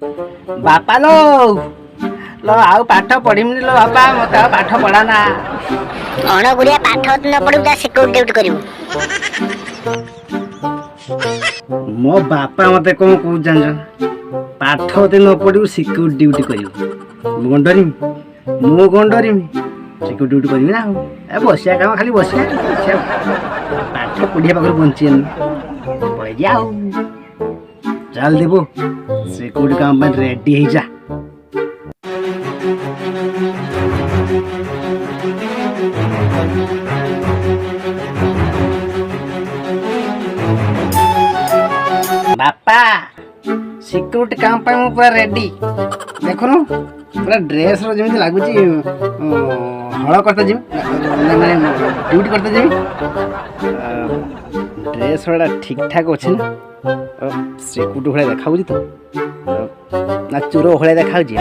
बापा लो लो आउ पाठ पढ़िमनि लो बापा मते आउ पाठ पढ़ाना अण गुड़िया पाठ न पढ़ू जा सिक्योरिटी ड्यूटी करिवु। मो बापा मते कोन कहू जान पाठ ते न पढ़िबू सिक्योरिटी ड्यूटी करिवु मु गंडरिम सिक्योरिटी ड्यूटी करिवि ना ए बसिया काम खाली बसिया पाठ पढ़िया पाखर बंचियन पळे जाऊ चल देबो सिक्योरिटी काम में रेडी हे जा। बापा सिक्योरिटी काम पे मु पूरा रेडी देखुनु पूरा ड्रेस रो जेମିତି ଲାଗୁଛି ହଳ करते जिम माने ड्यूटी करते जिम ड्रेस वाला ठीक ठाक अछि ना सिक्योरिटी भले देखाउ지 तो ना चूरो भले देखाउ지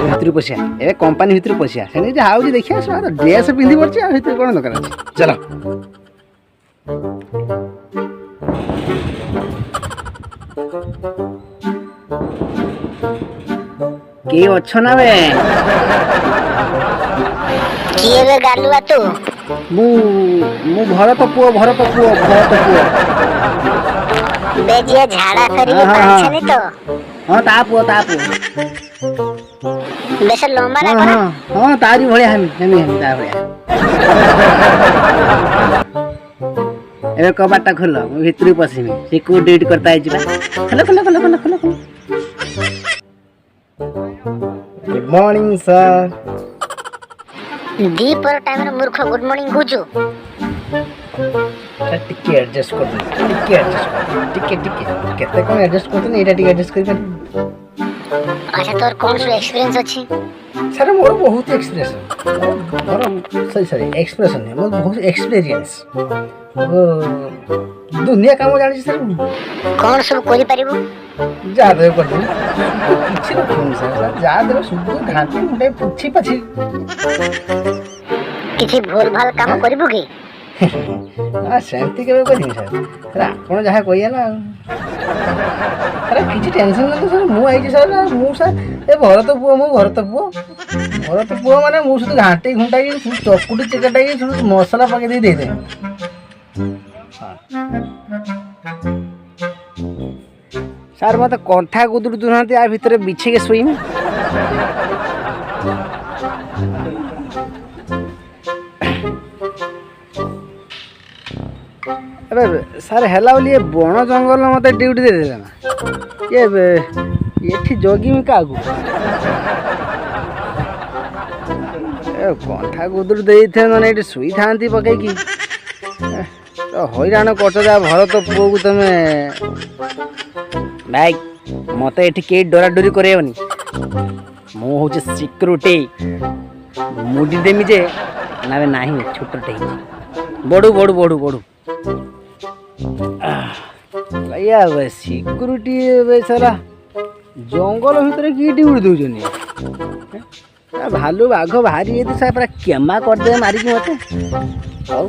भितर पसिया ए कंपनी भितर पसिया सेनी जे हाउ지 देखिया सब ड्रेस पिंदी परछि आ भितर कोन दरकार अछि चलो के अच्छो ना बे किए बे गालुआ तू मु मु भरत पुओ बे जे झाड़ा फेरी के पाछ नहीं तो हां ता पुओ बेसे लंबा ना करा हां तारी भलिया हम ता भलिया ए कबाटा खोल मु भितरी पसिमी सिक्योरिटी ड्यूटी करता है जिबा खोलो गुड मॉर्निंग सर दी पर टाइम रे मूर्ख गुड मॉर्निंग गुजु टिके एडजस्ट कर टिके केते कोन एडजस्ट करतनी एटा टिके एडजस्ट कर अच्छा तोर कौन सो एक्सपीरियंस अछि सर मोर बहुत एक्सप्रेशन मोर सॉरी एक्सप्रेशन है मोर बहुत एक्सपीरियंस दुनिया काम जानि सर कौन सब करि परिबो जा दे कर किछि न फोन सर जा दे सुबह घाटी मुंडे पुछि पछि किछि भूल भाल काम करिबो की आ शांति केबे करिम सर आपण जहा कहिया ना अरे किछि टेंशन न सर मु आइछि सर मु सर ए भरत पुओ माने मु सुध घाटी घुंटा की चकुटी चिकटा की मसाला पके दे दे सर मत कंठा गुदुर दुनाती आ भितर बिछे के सोइम अरे सर हेला बोली बण जंगल मत ड्यूटी दे देला ना ये जगी में कागु ए कंठा गुदुर देई थे माने एटी सुई थांती पके की तो हैरान करछ जा भरत पुओ को तमे भाई मत ये के डरा डरी करेबनी मु हूँ सिक्योरिटी मुडी देमी जे ना नहीं छोटे बड़ू भैया सिक्योरिटी सारा जंगल भितर कि ड्यूटी दौन भालू बाघ बाहरी ये सारा पूरा केमा करदे मारिकी मत आउ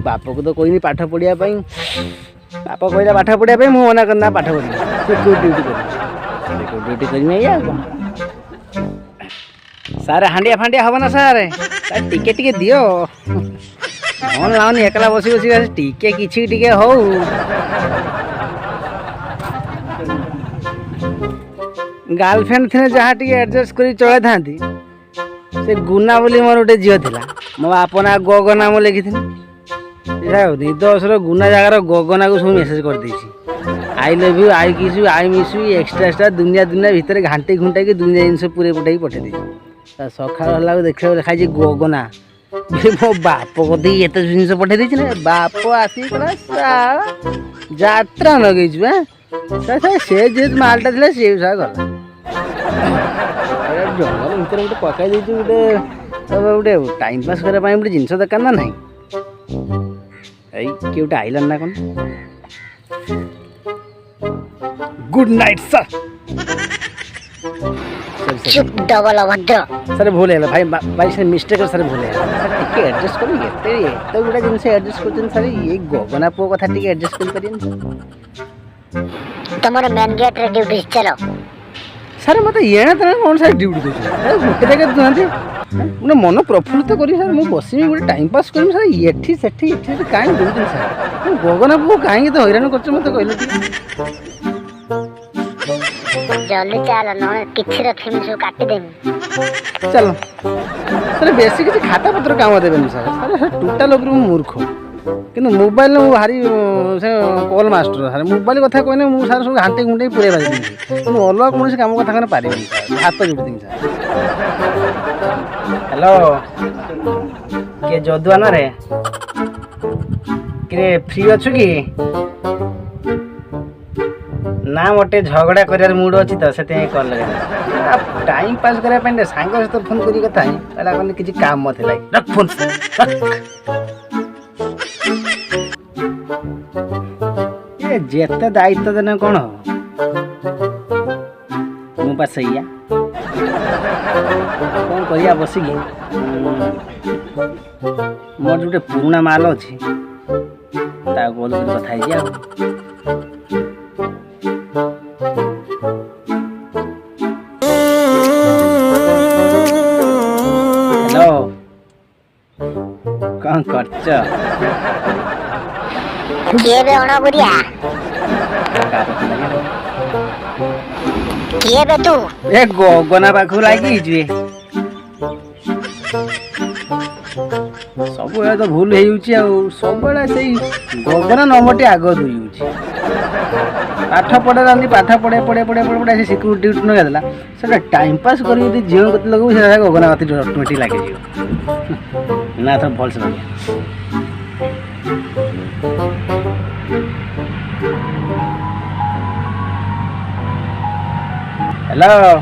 बाप को तो कोई नहीं पाठ पढ़िया बाप कहला पाठ पढ़िया मु मना करना पाठ पढ़ी सिक्योरिटी ड्यूटी करी सारे हांडिया फांडिया हम ना सारे टिके टिके दियो मन लाउनी एकला बसी बसी टिके किछि टिके हो गर्लफ्रेंड थे जहाँ टिके एडजस्ट करी चले थांती से गुना बोली मोर गोटे झील थिला मो आपना गगन नाम लिखी थी निदर गुना जगार गगना को सब मेसेज कर देछि आई लव यू आई किस you I miss you extra दुनिया भितर घाटी घुंटा की दुनिया जिनस पूरे पुटे पठे देछि सखा हला देखा लिखाई गगना मो बाप कदे एत जिन पठे देछि ना बाप आसी जात्रा लगे से जे मालटा थिला से गला जंगल भितर गोटे पकाई देछि गोटे टाइम पास करने गोटे जिनस दरकार ना नहीं किए गोटे आइलन ना कौन गुड नाइट सर चुप डबल अभद्र सर भूल है भाई भाई से मिस्टेक सर भूल है सर टिके एडजस्ट करो एते गुडा जिनसे एडजस्ट करछन सर ये गगना पो कथा टिके एडजस्ट कर परियन ତମର ମେନ୍ ଗେଟ୍ ରେ ଡ୍ୟୁଟି ଚାଲ। ସାର୍ ମୋତେ ଏଣେ ତେଣେ କ'ଣ ସାର୍ ଡ୍ୟୁଟି ଦେଉଛନ୍ତି ଗୋଟେ ଜାଗାରେ ଦୁହାନ୍ତି ଗୋଟେ ମନ ପ୍ରଫୁଲ୍ଲିତ କରି ସାର୍ ମୁଁ ବସିବି ଗୋଟେ ଟାଇମ୍ ପାସ୍ କରିବି ସାର୍ ଏଠି ସେଠି କାହିଁକି ଦେଉଛନ୍ତି ସାର୍ ମୁଁ ଗଗନା ପୁଅ କାହିଁକି ତ ହଇରାଣ କରୁଛ ମୋତେ କହିଲେ ଟିକେ। ଜଲ୍ଦି ଚାଲ ନହେଲେ କିଛି ରଖିବି ସବୁ କାଟିଦେବି। ଚାଲ ସାର୍ ବେଶୀ କିଛି ଖାତା ପତ୍ର କାମ ଦେବେନି ସାର୍ ସାର୍ ଟୋଟାଲ୍ ଉପରେ ମୁଁ ମୂର୍ଖ କିନ୍ତୁ ମୋବାଇଲରେ ମୁଁ ଭାରି ସେ କଲ୍ ମାଷ୍ଟର ସାର୍ ମୋବାଇଲ କଥା କହିଲେ ମୁଁ ସାର୍ ସବୁ ଘାଣ୍ଟେଇ ଘୁଣ୍ଟେଇ ପୁରେଇ ବାଜିବି କିନ୍ତୁ ଅଲଗା କୌଣସି କାମ କଥା କହିଲେ ପାରିବିନି ସାର୍ ହାତ ଯୋଡ଼ି ଦେବି ସାର୍। ହ୍ୟାଲୋ କିଏ ଯଦୁଆନରେ କିରେ ଫ୍ରି ଅଛୁ କି? ନା ମୋତେ ଝଗଡ଼ା କରିବାର ମୁଡ଼ ଅଛି ତ ସେଥିପାଇଁ କଲ୍ ଲଗେଇଲି ଟାଇମ୍ ପାସ୍ କରିବା ପାଇଁ ସାଙ୍ଗ ସହିତ ଫୋନ୍ କରି କଥା ହିଁ କହିଲା କହିଲେ କିଛି କାମ ଥିଲା ରଖ ଫୋନ୍ ଯେତେ ଦାୟିତ୍ୱ ଦେନେ କ'ଣ ହବ ମୁଁ ପା ସେଇଆ କ'ଣ କରିବା ବସିକି ମୋର ଗୋଟେ ପୁରୁଣା ମାଲ ଅଛି ତାକୁ କଲ୍ କରି କଥା ହେଇଛି ଆଉ। ହ୍ୟାଲୋ କ'ଣ କରୁଛ? କିଏ ବେ ଅଣଗୁରିଆ? କିଏ ବେ ତୁ? ଏ ଗଗନା ପାଖକୁ ଲାଗିଯିବେ ସବୁବେଳେ ତ ଭୁଲ ହେଇଯାଉଛି ଆଉ ସବୁବେଳେ ସେଇ ଗଗନା ନମ୍ବରଟି ଆଗ ଦେଇଯାଉଛି ପାଠ ପଢ଼ାନ୍ତି ପାଠ ପଢ଼େ ସେ ସିକ୍ୟୁରିଟି ଡ୍ୟୁଟି ଲଗାଇଦେଲା ସେଟା ଟାଇମ୍ ପାସ୍ କରି ଯଦି ଝିଅ କତି ଲଗାଉ ସେଟା ଗଗନା କତି ଅଟୋମେଟିକ୍ ଲାଗିଯିବ ନା ତ ଭଲସେ ଲଗେଇବା। ହ୍ୟାଲୋ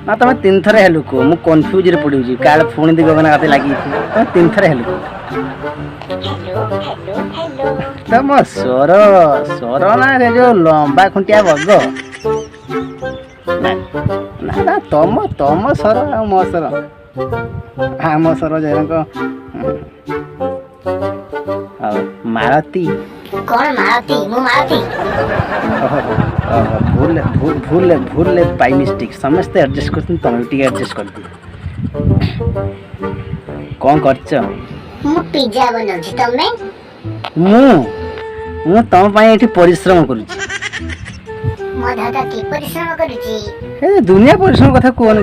ନା ତମେ 3 ଥର ହେଲୁ କୁହ ମୁଁ କନଫ୍ୟୁଜରେ ପଡ଼ିଯାଉଛି କାଳେ ପୁଣି ଦି ଗଗନା ହାତେ ଲାଗିଛି ତମେ 3 ଥର ହେଲୁ କୁହ ତମ ସ୍ୱର ନା ସେ ଯୋଉ ଲମ୍ବା ଖୁଣ୍ଟିଆ ବଗ ନା ତମ ସ୍ୱର ଆଉ ମୋ ସ୍ୱର ଆମ ସ୍ୱର ଜଣଙ୍କ ଆଉ ମାଳତୀ କଣ ମାଳତୀ? ମୁଁ ମାଳତୀ? ଭୁଲ ବାଇ ମିଷ୍ଟେକ୍ ସମସ୍ତେ ଆଡ଼ଜଷ୍ଟ କରୁଛନ୍ତି ତମେ ବି ଟିକେ ଆଡ଼ଜଷ୍ଟ କରିଦିଅ। କ'ଣ କରୁଛ? ମୁଁ ପିଜ୍ଜା ବନଉଛି। ତମେ? ମୁଁ ତମ ପାଇଁ ଏଠି ପରିଶ୍ରମ କରୁଛି। ମୋ ଦାଦା କି ପରିଶ୍ରମ କରୁଛି? ଏ ଦୁନିଆ ପରିଶ୍ରମ କଥା କୁହନି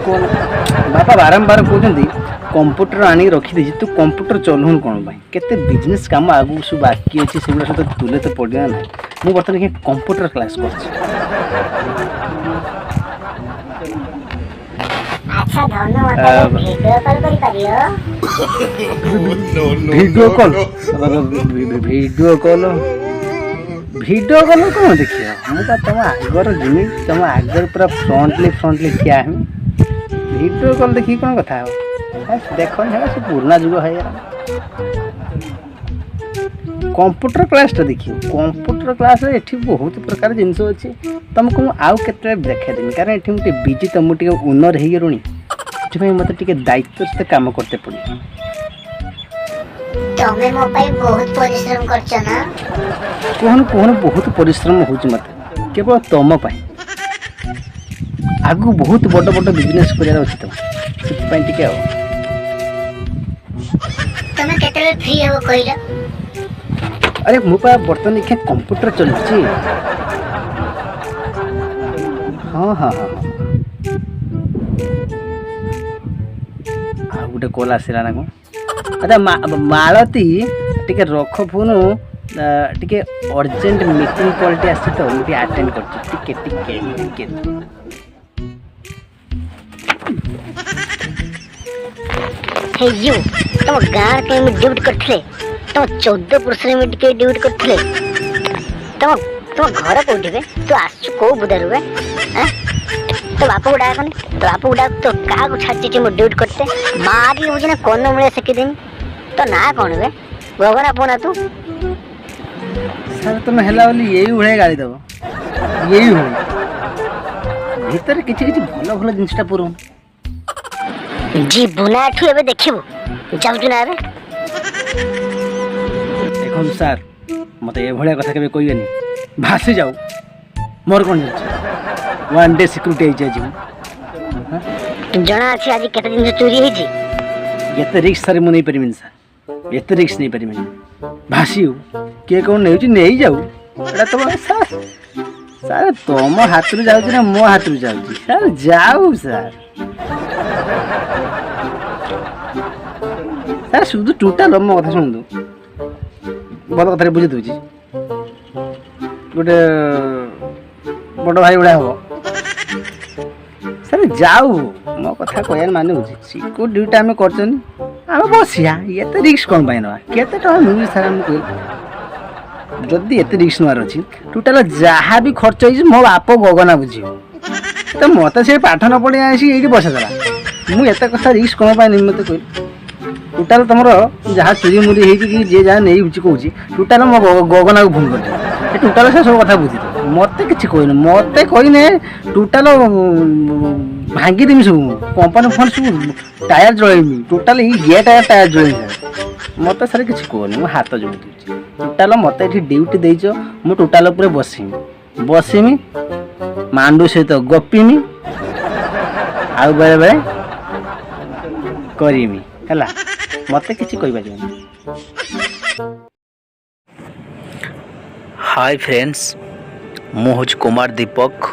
ବାପା ବାରମ୍ବାର କହୁଛନ୍ତି କମ୍ପ୍ୟୁଟର ଆଣିକି ରଖିଦେଇଛି ତୁ କମ୍ପ୍ୟୁଟର ଚଲଉନୁ କ'ଣ ପାଇଁ କେତେ ବିଜନେସ୍ କାମ ଆଗକୁ ସବୁ ବାକି ଅଛି ସେଗୁଡ଼ା ସହିତ ତୁଲେ ତ ପଡ଼ିବା ନାହିଁ ମୁଁ ବର୍ତ୍ତମାନ କମ୍ପ୍ୟୁଟର କ୍ଲାସ୍ କରୁଛି। ଆଚ୍ଛା ଧନ ମତେ ଭିଡିଓ କଲ୍ କରିପାରିବ? ଭିଡିଓ କଲ୍ କ'ଣ ଦେଖିବ ମୁଁ ତ ତମ ଆଗର ଜିମି ତମ ଆଗରେ ପୁରା ଫ୍ରଣ୍ଟଲି ଠିଆ ହେମି ଭିଡିଓ କଲ୍ ଦେଖିକି କ'ଣ କଥା ହବ ଦେଖନି ହେଟା ସେ ପୁରୁଣା ଯୁଗ ହେଇଗଲା। କମ୍ପ୍ୟୁଟର କ୍ଲାସ୍ଟା ଦେଖିବ କମ୍ପ୍ୟୁଟର କ୍ଲାସ୍ରେ ଏଠି ବହୁତ ପ୍ରକାର ଜିନିଷ ଅଛି ତୁମକୁ ମୁଁ ଆଉ କେତେବେଳେ ଦେଖାଇଦେବି କାରଣ ଏଠି ମୁଁ ଟିକେ ବିଜି ତ ମୁଁ ଟିକେ ଓନର୍ ହେଇଗଲୁଣି ସେଥିପାଇଁ ମୋତେ ଟିକେ ଦାୟିତ୍ୱ ସହିତ କାମ କରତେ ପଡ଼ିବ। ତମେ ମୋ ପାଇଁ ବହୁତ ପରିଶ୍ରମ କରୁଛ ନା? କୁହନି ବହୁତ ପରିଶ୍ରମ ହେଉଛି ମୋତେ କେବଳ ତମ ପାଇଁ ଆଗକୁ ବହୁତ ବଡ଼ ବିଜନେସ୍ କରିବାର ଅଛି ତ ସେଥିପାଇଁ ଟିକେ ଆଉ। ତମେ କେତେବେଳେ ଫ୍ରି ହେବ କହିଲ? ଆରେ ମୁଁ ପା ବର୍ତ୍ତମାନ ଏଠି କମ୍ପ୍ୟୁଟର ଚଲୁଛି। ହଁ ଆଉ ଗୋଟେ କଲ୍ ଆସିଲା ନା କ'ଣ? ଆଚ୍ଛା ମାଳତୀ ଟିକେ ରଖ ଫୋନ୍ ଟିକେ ଅର୍ଜେଣ୍ଟ ମିଟିଂ କଲ୍ଟି ଆସିଛି ତ ମୁଁ ଟିକେ ଆଟେଣ୍ଡ କରୁଛି ଟିକେ ହେଇଯିବ ତମ ଗାଁରେ କେମିତି ଡ୍ୟୁଟି କରିଥିଲେ ତମ 14 ପୁରୁଷରେ ଟିକେ ଡ୍ୟୁଟି କରିଥିଲେ ତମ ଘର କୋଉଠି ବେ? ତୁ ଆସୁଛୁ କୋଉ ବୁଦାରୁ ବେ? ତୋ ବାପକୁ ଡାକନି ତୋ କାହାକୁ ଛାଡ଼ିଛି ମୁଁ ଡ୍ୟୁଟି କରିତେ ମାରି ହେଉଛି ନା କନ ମୂଳିଆ ସେକିଦେମି। ତୋ ନାଁ କ'ଣ ବେ? ଗଗନା ପୁଅନା ତୁ? ସାର୍ ତମେ ହେଲା ବୋଲି ଏଇଭଳିଆ ଗାଳି ଦେବ ଏଇଭଳିଆ ଭିତରେ କିଛି ଭଲ ଜିନିଷଟା ପୁରଉନ ଯିବୁ ନା ଏଠୁ ଏବେ ଦେଖିବୁ ଯାଉଛୁ ନା ଏବେ? ଦେଖନ୍ତୁ ସାର୍ ମୋତେ ଏଭଳିଆ କଥା କେବେ କହିବେନି भासी जाऊ मोर कौन जाऊँ वन डे सिक्यूरिटी आज जଣା ଅଛି ଆଜି କେତେ ଜିନିଷ ଚୋରି ହେଇଛି। एत रिक्स सारे मुझे नहीं पारिमिन सर एत रिक्स नहीं पारिमिन भासी हो किए कौन नहीं नहीं जाऊ एटा तुम सर सर तुम हाथ रु जाऊ ना मो हाथ रु जाऊ सर जाऊ सर सर शुद्ध टोटाल मो कथा शुणु भल कथा बुझे दूची गोटे बड़ भाई गुड़ा हम सर जाऊ मो कथा कहन माने बुझी सिक्योरिटी ड्यूटी आम कर बसिया एत रिक्स कौन पाई ना केते टका मिलुଛି सर आम कह जदि एत रिक्स नवार अच्छी टोटाल जहाँ भी खर्च हो मो बाप गगना बुझे तो मत से पाठ न पढ़ी आसी ये बसादेला मुझे कथा रिक्स कौन पाई मत कह टोटाल तुम जहाँ चोरी मुरी हो जी जहाँ नहीं कौन टोटाल मो गगना को फोन कर टोटाल से सब कथा बुझी मत कि कहने मत कहने टोटाल भांगी देमी सब कंपानी फोन सब टायर जलमी टोटाल ये टायर जल मत सर किसी कहनी मो हाथ जोड़ दूसरी टोटाल मत ये ड्यूटी देच मु टोटाल बसमी मांडू सहित गपिमी आउ बेले बेले करमी है मत किसी कह हाय फ्रेंड्स मु हूँ कुमार दीपक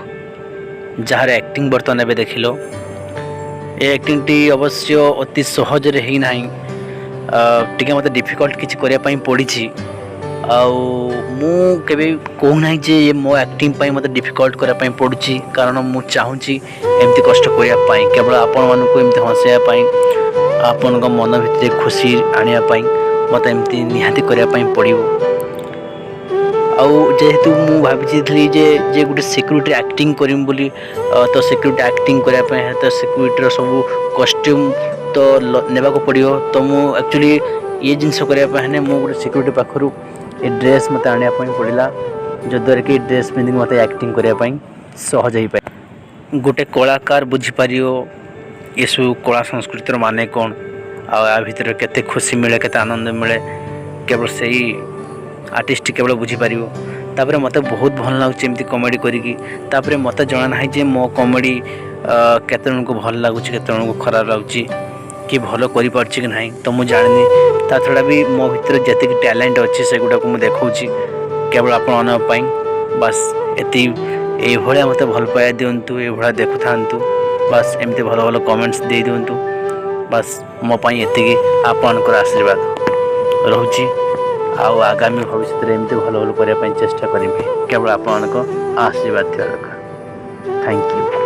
जार एक्टिंग बर्तमान एवं देख लो ये एक्टिंग टी अवश्य अति सहज रे ना टी मत डिफिकल्ट किसी करने पड़ी मुझे कहूना जे ये मो एक्टिंग मत डिफिकल्ट करने पड़ी कारण मु चाहूँगी एमती कष्ट करने केवल आपण मानक एमती हंसाई आपण मन भितर खुशी आने मत एमती निहाती करने पड़ो जेहेतु मु भावी जे गोटे सिक्यूरिटी एक्टिंग करीम बोली तो सिक्यूरिटी एक्टिंग करने तो सिक्यूरिटी सब कॉस्ट्यूम तो नेबा को पड़ो तो मु एक्चुअली ये जिनस करने मु गोटे सिक्यूरिटी पाखर ये ड्रेस मत आने पड़ा जद्वारा कि ड्रेस पिंधिक मत एक्टिंग करने सहज हो पाए गोटे कलाकार बुझीपर ये सब कला संस्कृतिर माने कौन आ भितर केते खुशी मिले केते आनंद मिले केवल से ही आर्टिस्ट केवल बुझीपर तापर मत बहुत भल लगुच एमती कमेडी करी मत जना ना जे मो कमेडी केते जन को भल लगुच केते जन को खराब लगुच कि भल कर कि ना तो मुझे जानी ता छड़ा भी मो भीतर जितकी टैलेंट अच्छी से गुड़ा को मुझे देखा केवल आपण बस ये मत भल पाया दिंतु ये देखु था बस एमती भल भल कमेंट्स दे दिंतु बस मोपाई ये आपणकर आशीर्वाद रोचे आगामी भविष्य में एमती भल भल करने चेष्टा करी केवल आपण आशीर्वाद दरकार थैंक यू।